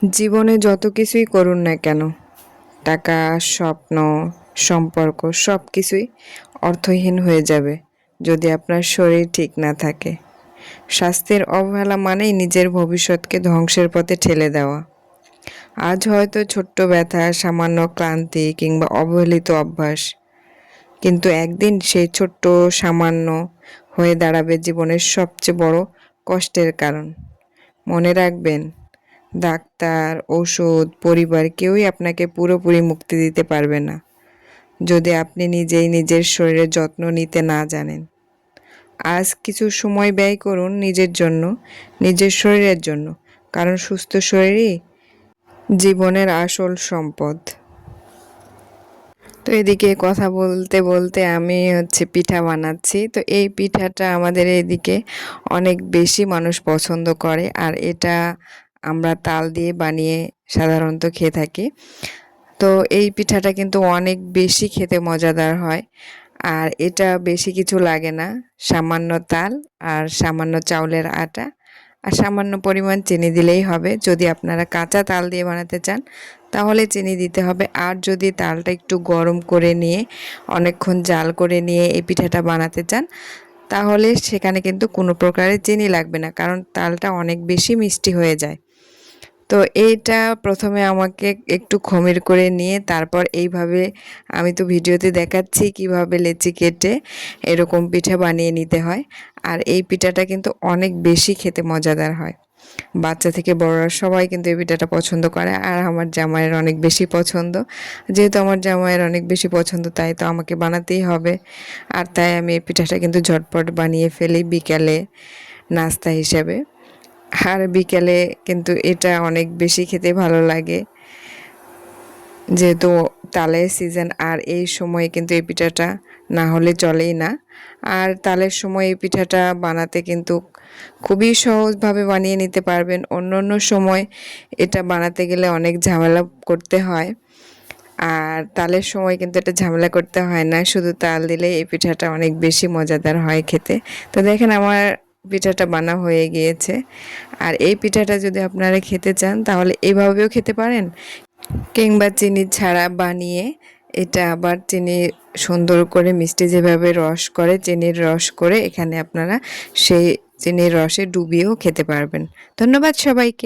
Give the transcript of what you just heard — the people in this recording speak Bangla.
জীবনে যত কিছুই করুন না কেন, টাকা, স্বপ্ন, সম্পর্ক সব কিছুই অর্থহীন হয়ে যাবে যদি আপনার শরীর ঠিক না থাকে। স্বাস্থ্যের অবহেলা মানেই নিজের ভবিষ্যৎকে ধ্বংসের পথে ঠেলে দেওয়া। আজ হয়তো ছোট্ট ব্যথা, সামান্য ক্লান্তি কিংবা অবহেলিত অভ্যাস, কিন্তু একদিন সেই ছোট্ট সামান্য হয়ে দাঁড়াবে জীবনের সবচেয়ে বড় কষ্টের কারণ। মনে রাখবেন, ডাক্তার, ওষুধ, পরিবার কেউই আপনাকে পুরোপুরি মুক্তি দিতে পারবে না যদি আপনি নিজেই নিজের শরীরের যত্ন নিতে না জানেন। আজ কিছু সময় ব্যয় করুন নিজের জন্য, নিজের শরীরের জন্য, কারণ সুস্থ শরীরই জীবনের আসল সম্পদ। তো এদিকে কথা বলতে বলতে আমি পিঠা বানাচ্ছি। তো এই পিঠাটা আমাদের এদিকে অনেক বেশি মানুষ পছন্দ করে, আর এটা আমরা তাল দিয়ে বানিয়ে সাধারণত খেয়ে থাকি। তো এই পিঠাটা কিন্তু অনেক বেশি খেতে মজাদার হয়, আর এটা বেশি কিছু লাগে না। সামান্য তাল আর সামান্য চাউলের আটা আর সামান্য পরিমাণ চিনি দিলেই হবে। যদি আপনারা কাঁচা তাল দিয়ে বানাতে চান তাহলে চিনি দিতে হবে, আর যদি তালটা একটু গরম করে নিয়ে অনেকক্ষণ জাল করে নিয়ে এই পিঠাটা বানাতে চান তাহলে সেখানে কিন্তু কোনো প্রকারের চিনি লাগবে না, কারণ তালটা অনেক বেশি মিষ্টি হয়ে যায়। তো এইটা প্রথমে আমাকে একটু খমির করে নিয়ে তারপর এইভাবে, আমি তো ভিডিওতে দেখাচ্ছি কিভাবে লেচি কেটে এরকম পিঠা বানিয়ে নিতে হয়। আর এই পিঠাটা কিন্তু অনেক বেশি খেতে মজাদার হয়। বাচ্চা থেকে বড়রা সবাই কিন্তু এই পিঠাটা পছন্দ করে, আর আমার জামাইয়ের অনেক বেশি পছন্দ। যেহেতু আমার জামাইয়ের অনেক বেশি পছন্দ তাই তো আমাকে বানাতেই হবে। আর তাই আমি এই পিঠাটা কিন্তু ঝটপট বানিয়ে ফেলি বিকালে নাস্তা হিসাবে। আর বিকেলে কিন্তু এটা অনেক বেশি খেতে ভালো লাগে, যেহেতু তালের সিজন, আর এই সময়ে কিন্তু এই পিঠাটা না হলে চলেই না। আর তালের সময় এই পিঠাটা বানাতে কিন্তু খুবই সহজভাবে বানিয়ে নিতে পারবেন। অন্য অন্য সময় এটা বানাতে গেলে অনেক ঝামেলা করতে হয়, আর তালের সময় কিন্তু এটা ঝামেলা করতে হয় না, শুধু তাল দিলে এই পিঠাটা অনেক বেশি মজাদার হয় খেতে। তো দেখেন আমার পিঠাটা বানা হয়ে গিয়েছে। আর এই পিঠাটা যদি আপনারা খেতে চান তাহলে এভাবেও খেতে পারেন, কিংবা চিনি ছাড়া বানিয়ে এটা আবার চিনি সুন্দর করে মিষ্টি যেভাবে রস করে, চিনির রস করে এখানে আপনারা সেই চিনির রসে ডুবিয়েও খেতে পারবেন। ধন্যবাদ সবাইকে।